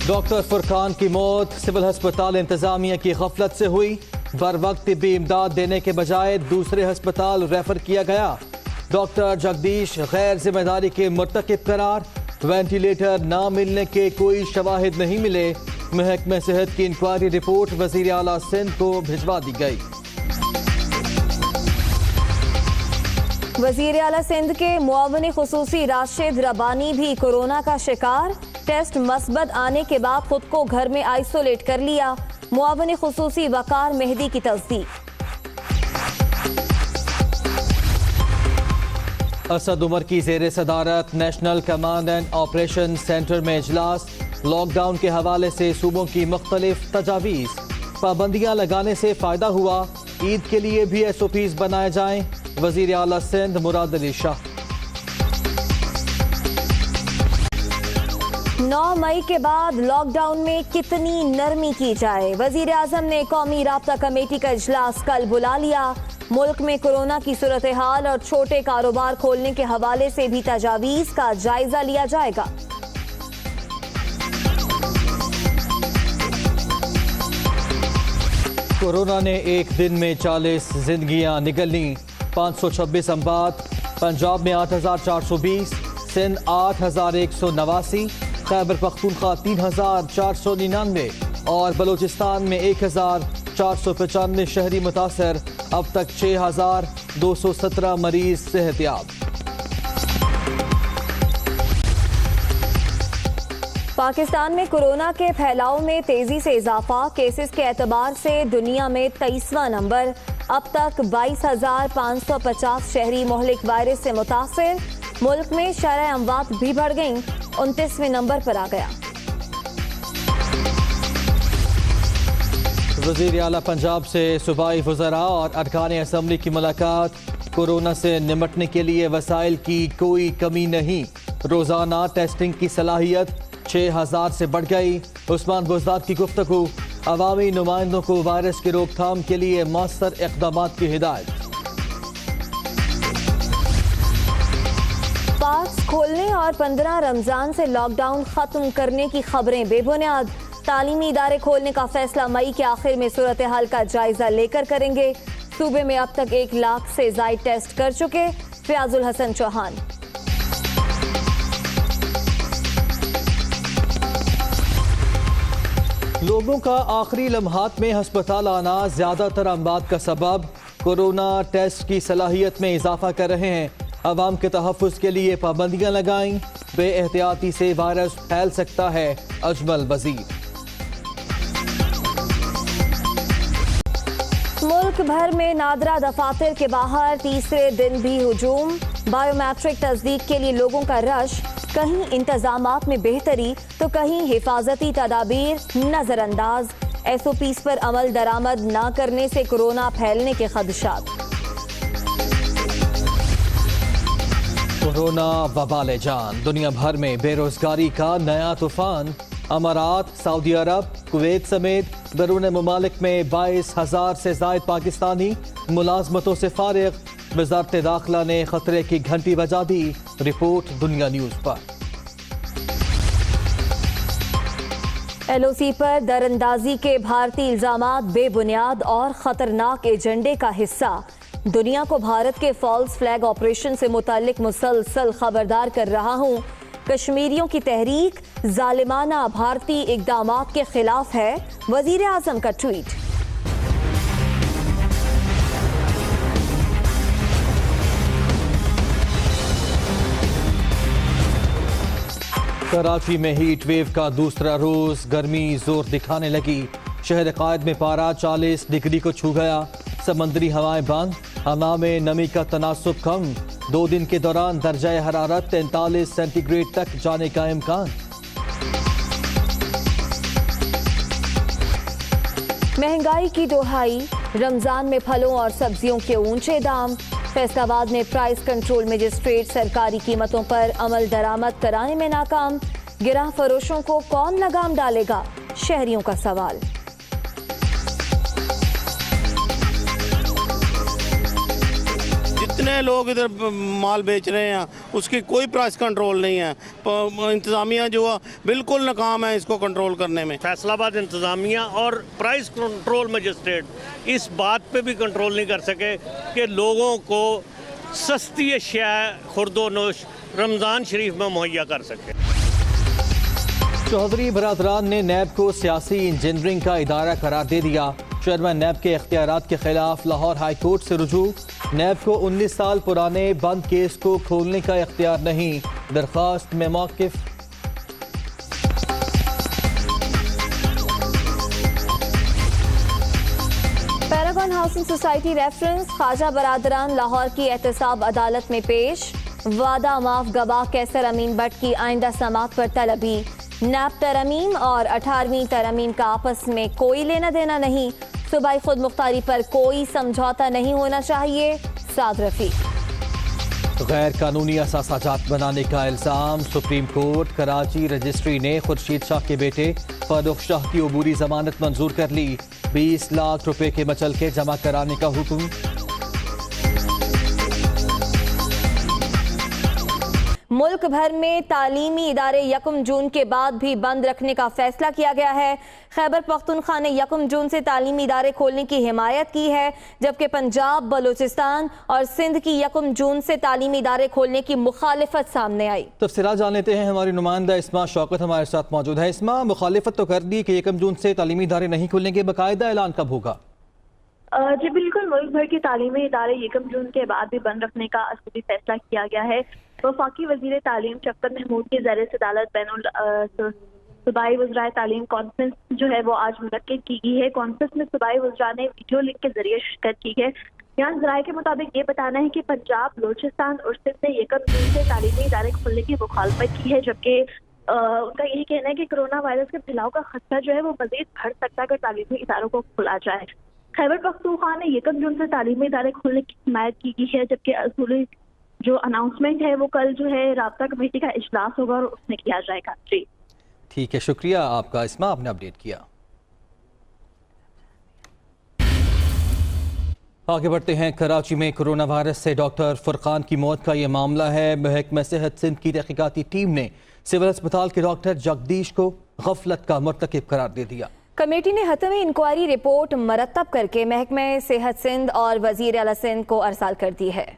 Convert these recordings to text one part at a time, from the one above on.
Doctor Furqan की मौत civil अस्पताल इंतजामिया की गफलत से हुई। बर वक्त तिब्बी इमदाद देने के बजाय दूसरे अस्पताल रेफर किया गया। डॉक्टर जगदीश गैर जिम्मेदारी के मुर्तकिब करार। वेंटिलेटर ना मिलने के कोई शवाहिद नहीं मिले। महकमे सेहत की इंक्वायरी रिपोर्ट वजीर आला सिंध को भिजवा दी गई। वजीर आला सिंध के मुआविन खुसूसी राशिद रबानी भी कोरोना का शिकार। टेस्ट मस्बत आने के बाद खुद को घर में आइसोलेट कर लिया। मुआविन खुसूसी वकार मेहदी की तस्दीक। असद उमर की जेर सदारत national command and operation centre में इजलास। लॉकडाउन के हवाले से सूबों की मुख्तलिफ तजावीज़। पाबंदियाँ लगाने से फ़ायदा हुआ, ईद के लिए भी SOPs बनाए जाएं। वज़ीर आला सिंध मुराद अली शाह। 9 मई के बाद लॉकडाउन में कितनी नरमी की जाए। वज़ीर आज़म ने कौमी राब्ता कमेटी का इजलास कल बुला लिया। मुल्क में कोरोना की सूरत हाल और छोटे कारोबार खोलने के हवाले से भी तजावीज़ का जायजा लिया जाएगा। कोरोना ने एक दिन में 40 जिंदगियां निगल ली। 526 अमवात। पंजाब में 8420, सिंध 8189, खैबर पख्तूनख्वा 3499 और बलूचिस्तान में 1495 शहरी मुतासर। अब तक 6217 मरीज सेहतयाब। पाकिस्तान में कोरोना के फैलाव में तेजी से इजाफा। केसेस के एतबार से दुनिया में 23वां नंबर। अब तक 22,550 शहरी मोहलिक वायरस से मुतासिर। मुल्क में शरह अमवात भी बढ़ गईं, 29वें नंबर पर आ गया। वज़ीर आला पंजाब से सूबाई वज़रा और अरकान असम्बली की मुलाकात। कोरोना से निमटने के लिए वसाइल की कोई कमी नहीं। रोज़ाना टेस्टिंग की सलाहियत 6000 से बढ़ गई। उस्मान बुज़दाद की गुफ्तगू। अवामी नुमाइंदों को वायरस की रोकथाम के लिए मौसर इक़दामात की हिदायत। पार्क्स खोलने और 15 रमजान से लॉकडाउन खत्म करने की खबरें बेबुनियाद। तालीमी इदारे खोलने का फैसला मई के आखिर में सूरत हाल का जायजा लेकर करेंगे। सूबे में अब तक 1 लाख से ज़ायद टेस्ट कर चुके। फयाजुल हसन चौहान। लोगों का आखिरी लम्हात में हस्पताल आना ज्यादातर अमवात का सबब। कोरोना टेस्ट की सलाहियत में इजाफा कर रहे हैं। अवाम के तहफ़्फ़ुज़ के लिए पाबंदियाँ लगाएं। बेएहतियाती से वायरस फैल सकता है। अजमल वज़ीर। मुल्क भर में नादरा दफातर के बाहर तीसरे दिन भी हुजूम। बायोमेट्रिक तस्दीक के लिए लोगों का रश। कहीं इंतजामात में बेहतरी तो कहीं हिफाजती तदाबीर नजरअंदाज। SOPs पर अमल दरामद न करने से कोरोना फैलने के खदशात। कोरोना वबाल जान। दुनिया भर में बेरोजगारी का नया तूफान। अमारात, सऊदी अरब, कुवैत समेत बैरून मुमालिक में 22,000 से ज़ायद पाकिस्तानी मुलाजमतों से फारिग। वज़ारत दाखिला ने खतरे की घंटी बजा दी। रिपोर्ट दुनिया न्यूज़ पर। LOC पर दरअंदाजी के भारतीय इल्जामात बेबुनियाद और खतरनाक एजेंडे का हिस्सा। दुनिया को भारत के फॉल्स फ्लैग ऑपरेशन से मुताल्लिक मुसलसल खबरदार कर रहा हूँ। कश्मीरियों की तहरीक जालिमाना भारतीय इक़दामात के खिलाफ है। वज़ीर आज़म का ट्वीट। कराची में हीट वेव का दूसरा रोज। गर्मी जोर दिखाने लगी। शहर कायद में पारा 40 डिग्री को छू गया। समंदरी हवाएं बंद। हवा में नमी का तनासुब कम। 2 दिन के दौरान दर्जा हरारत 43 सेंटीग्रेड तक जाने का इम्कान। महंगाई की दोहाई। रमजान में फलों और सब्जियों के ऊंचे दाम। फैसलाबाद में प्राइस कंट्रोल मजिस्ट्रेट सरकारी कीमतों पर अमल दरामद कराने में नाकाम। गिरह फरोशों को कौन लगाम डालेगा, शहरियों का सवाल। इतने लोग इधर माल बेच रहे हैं, उसकी कोई प्राइस कंट्रोल नहीं है। इंतज़ामिया जो है बिल्कुल नाकाम है इसको कंट्रोल करने में। फैसलाबाद इंतज़ामिया और प्राइस कंट्रोल मजिस्ट्रेट इस बात पे भी कंट्रोल नहीं कर सके कि लोगों को सस्ती अशिया खुर्दोनोश रमज़ान शरीफ में मुहैया कर सके। चौधरी बरादरान ने नैब को सियासी इंजीनियरिंग का इदारा करार दे दिया। चेयरमैन नैब के इख्तियारात के खिलाफ लाहौर हाई कोर्ट से रुजू। नैब को 19 साल पुराने बंद केस को खोलने का इख्तियार नहीं, दरख्वास्त में मौक़िफ़। Paragon housing society reference Khwaja बरादरान लाहौर की एहतसाब अदालत में पेश। वादा माफ गवाह कैसर अमीन भट्ट की आइंदा समाअत पर तलबी। नैब तरमीम और 18वीं तरमीम का आपस में कोई लेना देना नहीं। सूबाई खुद मुख्तारी पर कोई समझौता नहीं होना चाहिए। साद रफीक। गैर कानूनी असासाजात बनाने का इल्ज़ाम। सुप्रीम कोर्ट कराची रजिस्ट्री ने खुर्शीद शाह के बेटे फारूक शाह की अबूरी जमानत मंजूर कर ली। 20 लाख रुपए के मचलके जमा कराने का हुक्म। मुल्क भर में तालीमी इदारे 1 जून के बाद भी बंद रखने का फैसला किया गया है। खैबर पख्तूनख्वा ने 1 जून से तालीमी इदारे खोलने की हिमायत की है, जबकि पंजाब, बलूचिस्तान और सिंध की 1 जून से तालीमी इदारे खोलने की मुखालिफत सामने आई। तफसीलात जान लेते हैं, हमारी नुमाइंदा इस्मा शौकत हमारे साथ मौजूद है। इस्मा, मुखालिफत तो कर दी कि 1 जून से तालीमी इदारे नहीं खुलेंगे, बाकायदा ऐलान कब होगा? जी बिल्कुल, मुल्क भर के तालीमी इदारे 1 जून के बाद भी बंद रखने का असली फैसला किया गया है। वफाकी वजीर तालीम शफकत महमूद की ज़रिए सदालत बैनुल सूबाई वज़राए तालीम कॉन्फ्रेंस जो है वो आज मुनक्किद की गई है। कॉन्फ्रेंस में सूबाई वज़रा ने वीडियो लिंक के जरिए शिरकत की है। यहाँ ज़राए के मुताबिक ये बताना है कि पंजाब, बलूचिस्तान और सिंध ने 1 जून से तालीमी इदारे खोलने की मुखालफत की है, जबकि उनका यही कहना है कि कोरोना वायरस के फैलाव का खतरा जो है वो मजीद बढ़ सकता है अगर तालीमी इदारों को खोला जाए। खैबर पख्तूनख्वा ने 1 जून से तालीमी इदारे खोलने की हिमायत की गई है, जबकि असूली जो अनाउंसमेंट है वो कल जो है राब्ता कमेटी का इजलास होगा और उसमें किया जाएगा। जी ठीक है, शुक्रिया आपका इस्मा, आपने अपडेट किया। आगे बढ़ते हैं। कराची में कोरोना वायरस से डॉक्टर फुरकान की मौत का ये मामला है। महकमा सेहत सिंध की तहकीकाती टीम ने सिविल अस्पताल के डॉक्टर जगदीश को गफलत का मुर्तकिब करार दे दिया। कमेटी ने हतमी इंक्वायरी रिपोर्ट मरतब करके महकमा सेहत सिंध और वजीर आला सिंध को अरसाल कर दी है।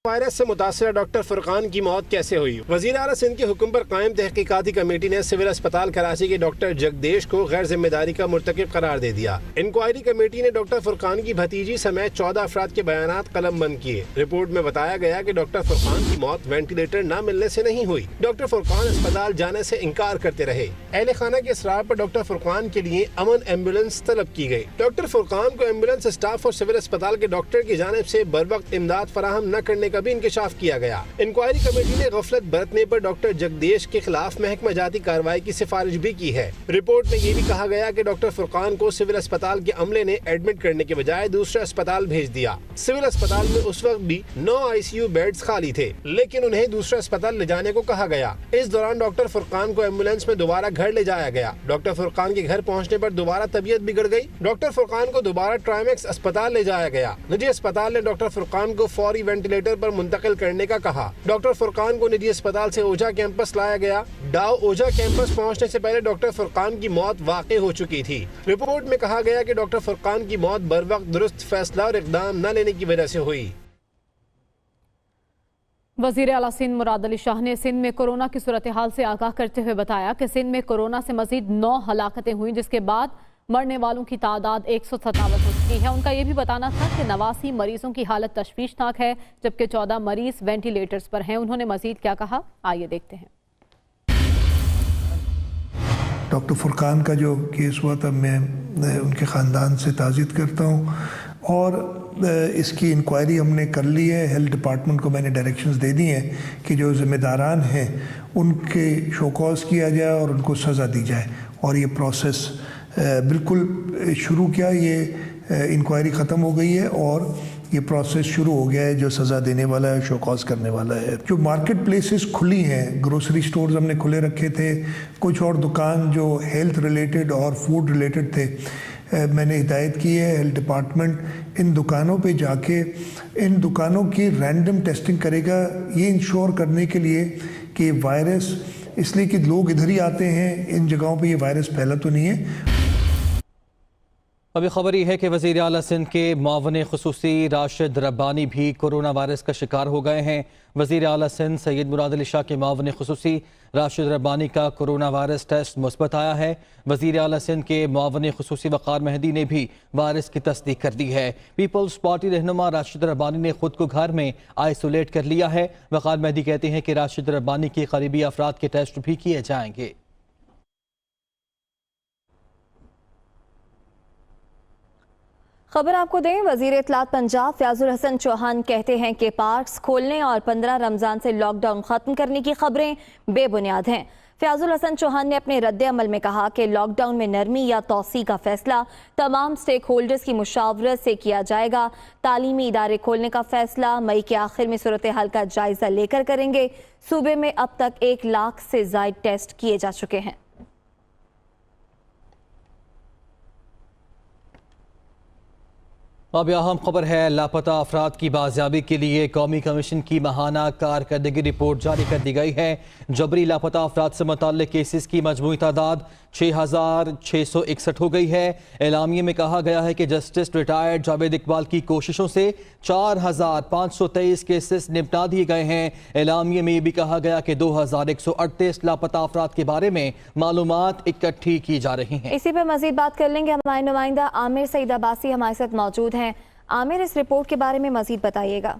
वायरस से मुतासर डॉक्टर फुरकान की मौत कैसे हुई? वज़ीर आला सिंध के हुक्म पर कायम तहकीकाती कमेटी ने सिविल अस्पताल कराची के डॉक्टर जगदीश को गैर जिम्मेदारी का मुर्तकिब करार दे दिया। इंक्वायरी कमेटी ने डॉक्टर फुरकान की भतीजी समेत 14 अफराद के बयानात कलमबंद किए। रिपोर्ट में बताया गया कि डॉक्टर फुरकान की मौत वेंटिलेटर न मिलने से नहीं हुई। डॉक्टर फुरकान अस्पताल जाने से इनकार करते रहे। अहले खाना के इसरार पर डॉक्टर फुरकान के लिए अमन एम्बुलेंस तलब की गयी। डॉक्टर फुरकान को एम्बुलेंस स्टाफ और सिविल अस्पताल के डॉक्टर की जानिब से बर वक्त इमदाद फराहम न करने का भी इंकशाफ किया गया। इंक्वायरी कमेटी ने गफलत बरतने पर डॉक्टर जगदीश के खिलाफ महकमा जाती कार्रवाई की सिफारिश भी की है। रिपोर्ट में ये भी कहा गया कि डॉक्टर फुरकान को सिविल अस्पताल के अमले ने एडमिट करने के बजाय दूसरे अस्पताल भेज दिया। सिविल अस्पताल में उस वक्त भी 9 ICU बेड्स खाली थे, लेकिन उन्हें दूसरे अस्पताल ले जाने को कहा गया। इस दौरान डॉक्टर फुरकान को एम्बुलेंस में दोबारा घर ले जाया गया। डॉक्टर फुरकान के घर पहुँचने पर दोबारा तबीयत बिगड़ गयी। डॉक्टर फुरकान को दोबारा ट्राइमेक्स अस्पताल ले जाया गया। निजी अस्पताल ने डॉक्टर फुरकान को फौरी वेंटिलेटर पर मुंतकिल करने का कहा। डॉक्टर फुरकान को निजी अस्पताल से ओझा कैंपस लाया गया। डाव ओझा कैंपस पहुंचने से पहले डॉक्टर फुरकान की मौत वाक़ई हो चुकी थी। रिपोर्ट में कहा गया कि डॉक्टर फुरकान की मौत बर वक्त दुरुस्त फैसला और इक़दाम न लेने की वजह से हुई। वज़ीर आला सिंध मुराद अली शाह ने सिंध में कोरोना की सूरत हाल से आगाह करते हुए बताया कि सिंध में कोरोना से मजीद 9 हलाकतें हुई, जिसके बाद मरने वालों की तादाद 157 हो चुकी है। उनका ये भी बताना था कि 89 मरीजों की हालत तशवीशनाक है, जबकि 14 मरीज वेंटिलेटर्स पर हैं। उन्होंने मजीद क्या कहा, आइए देखते हैं। डॉक्टर फुरकान का जो केस हुआ था, मैं उनके ख़ानदान से ताज़ियत करता हूँ और इसकी इंक्वायरी हमने कर ली है। हेल्थ डिपार्टमेंट को मैंने डायरेक्शंस दे दी हैं कि जो ज़िम्मेदारान हैं उनके शोकॉज किया जाए और उनको सज़ा दी जाए, और ये प्रोसेस बिल्कुल शुरू किया। ये इंक्वायरी ख़त्म हो गई है और ये प्रोसेस शुरू हो गया है जो सज़ा देने वाला है, शोकॉज करने वाला है। जो मार्केट प्लेसेस खुली हैं, ग्रोसरी स्टोर्स हमने खुले रखे थे, कुछ और दुकान जो हेल्थ रिलेटेड और फूड रिलेटेड थे मैंने हिदायत की है हेल्थ डिपार्टमेंट इन दुकानों पे जाके इन दुकानों की रैंडम टेस्टिंग करेगा, ये इंश्योर करने के लिए कि वायरस, इसलिए कि लोग इधर ही आते हैं, इन जगहों पे ये वायरस फैला तो नहीं है। अभी खबर यह है कि वज़ीर आला सिंध के मुआवन ख़ुसूसी राशिद रब्बानी भी कोरोना वायरस का शिकार हो गए हैं। वज़ीर आला सिंध सैयद मुराद अली शाह के मुआवन ख़ुसूसी राशिद रब्बानी का कोरोना वायरस टेस्ट मुस्बत आया है। वज़ीर आला सिंध के मुआवन ख़ुसूसी वक़ार मेहदी ने भी वायरस की तस्दीक कर दी है। पीपल्स पार्टी रहनुमा राशिद रब्बानी ने खुद को घर में आइसोलेट कर लिया है। वक़ार मेहदी कहते हैं कि राशिद रब्बानी के करीबी अफराद के टेस्ट भी किए जाएंगे। खबर आपको दें, वजीर इत्तलात पंजाब फयाजुल हसन चौहान कहते हैं कि पार्क्स खोलने और 15 रमज़ान से लॉकडाउन ख़त्म करने की खबरें बेबुनियाद हैं। फयाजुल हसन चौहान ने अपने रद्द अमल में कहा कि लॉकडाउन में नरमी या तौसी का फैसला तमाम स्टेक होल्डर्स की मुशावरत से किया जाएगा। तालीमी इदारे खोलने का फैसला मई के आखिर में सूरत हाल का जायजा लेकर करेंगे। सूबे में अब तक 1 लाख से ज़ायद टेस्ट किए जा चुके हैं। अब अहम खबर है, लापता अफराद की बाजियाबी के लिए कौमी कमीशन की माहाना कारकर्दगी रिपोर्ट जारी कर दी गई है। जबरी लापता अफराद से मुताल्लिक केसेस की मजमूई तादाद 6,661 हो गई है। एलामिये में कहा गया है कि जस्टिस रिटायर्ड जावेद इकबाल की कोशिशों से 4,523 केसेस निपटा दिए गए हैं। एलामिये में भी कहा गया कि 2,138 लापता अफराद के बारे में मालूमात इकट्ठी की जा रही हैं। इसी पर मजीद बात कर लेंगे, हमारे नुमाइंदा आमिर सईद अब्बासी हमारे साथ मौजूद हैं। आमिर, इस रिपोर्ट के बारे में मजीद बताइएगा।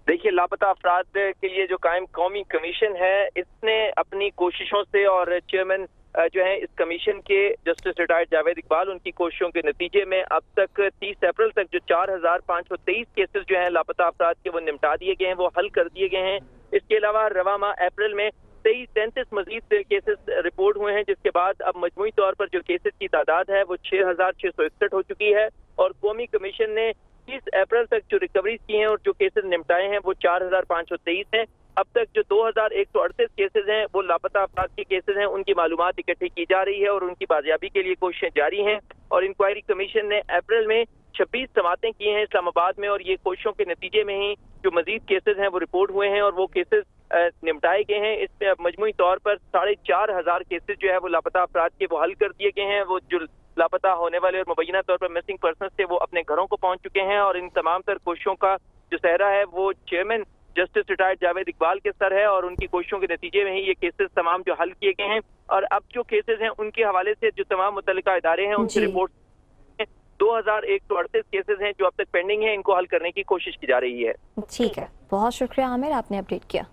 देखिए, लापता अफराद के लिए जो कायम कौमी कमीशन है, इसने अपनी कोशिशों से और चेयरमैन जो है इस कमीशन के जस्टिस रिटायर्ड जावेद इकबाल, उनकी कोशिशों के नतीजे में अब तक 30 अप्रैल तक जो 4,523 केसेस जो हैं लापता अफराद के वो निपटा दिए गए हैं, वो हल कर दिए गए हैं। इसके अलावा रवा माह अप्रैल में 33 मजीद केसेस रिपोर्ट हुए हैं, जिसके बाद अब मजमूई तौर पर जो केसेस की तादाद है वो 6,661 हो चुकी है। और कौमी कमीशन ने 30 अप्रैल तक जो रिकवरीज की हैं और जो केसेस निपटाए हैं वो 4,523 हैं। अब तक जो 2,138 केसेस हैं वो लापता अफराद के केसेस हैं, उनकी मालूमात इकट्ठी की जा रही है और उनकी बाजियाबी के लिए कोशिशें जारी हैं। और इंक्वायरी कमीशन ने अप्रैल में 26 समातें की हैं इस्लामाबाद में, और ये कोशिशों के नतीजे में ही जो मजीद केसेस हैं वो रिपोर्ट हुए हैं और वो केसेस निपटाए गए हैं। इसमें अब मजमूई तौर पर 4,500 केसेस जो है वो लापता अफराद के वो हल कर दिए गए हैं। वो जो लापता होने वाले और मुबैना तौर पर मिसिंग पर्सन थे वो अपने घरों को पहुंच चुके हैं। और इन तमाम तर कोशिशों का जो सहरा है वो chairman justice retired Javed Iqbal के सर है, और उनकी कोशिशों के नतीजे में ही ये केसेस तमाम जो हल किए गए हैं। और अब जो केसेस हैं उनके हवाले से जो तमाम मुतल्लिका इदारे हैं उनकी रिपोर्ट 2,138 केसेस हैं जो अब तक पेंडिंग है, इनको हल करने की कोशिश की जा रही है। ठीक है, बहुत शुक्रिया आमिर, आपने अपडेट किया।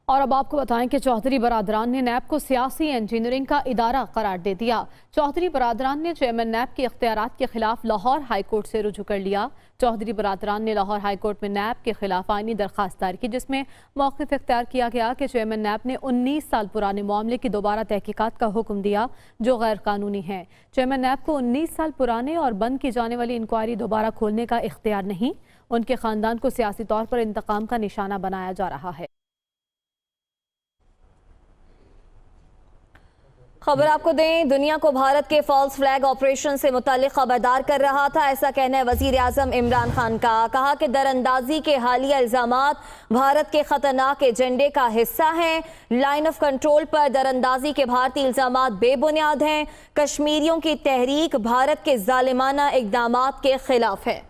और अब आपको बताएं कि चौधरी बरादरान ने नैब को सियासी इंजीनियरिंग का इदारा करार दे दिया। चौधरी बरादरान ने चेयरमैन नैब के इख्तियारात के खिलाफ लाहौर हाई कोर्ट से रुजू कर लिया। चौधरी बरादरान ने लाहौर हाई कोर्ट में नैब के खिलाफ आईनी दरखास्त दायर की, जिसमें मौक़िफ़ इख्तियार किया गया कि चेयरमैन नैब ने 19 साल पुराने मामले की दोबारा तहकीकात का हुक्म दिया जो गैर कानूनी है। चेयरमैन नैब को 19 साल पुराने और बंद की जाने वाली इंक्वायरी दोबारा खोलने का इख्तियार नहीं, उनके खानदान को सियासी तौर पर इंतकाम का निशाना बनाया जा रहा है। खबर आपको दें, दुनिया को भारत के फॉल्स फ्लैग ऑपरेशन से मुतालिक खबरदार कर रहा था, ऐसा कहना है वजीर आजम इमरान खान का। कहा कि दरअंदाजी के हालिया इल्जामात भारत के खतरनाक एजेंडे का हिस्सा हैं। लाइन ऑफ कंट्रोल पर दरअंदाजी के भारतीय इल्जामात बेबुनियाद हैं। कश्मीरियों की तहरीक भारत के जालिमाना इकदामात के खिलाफ है।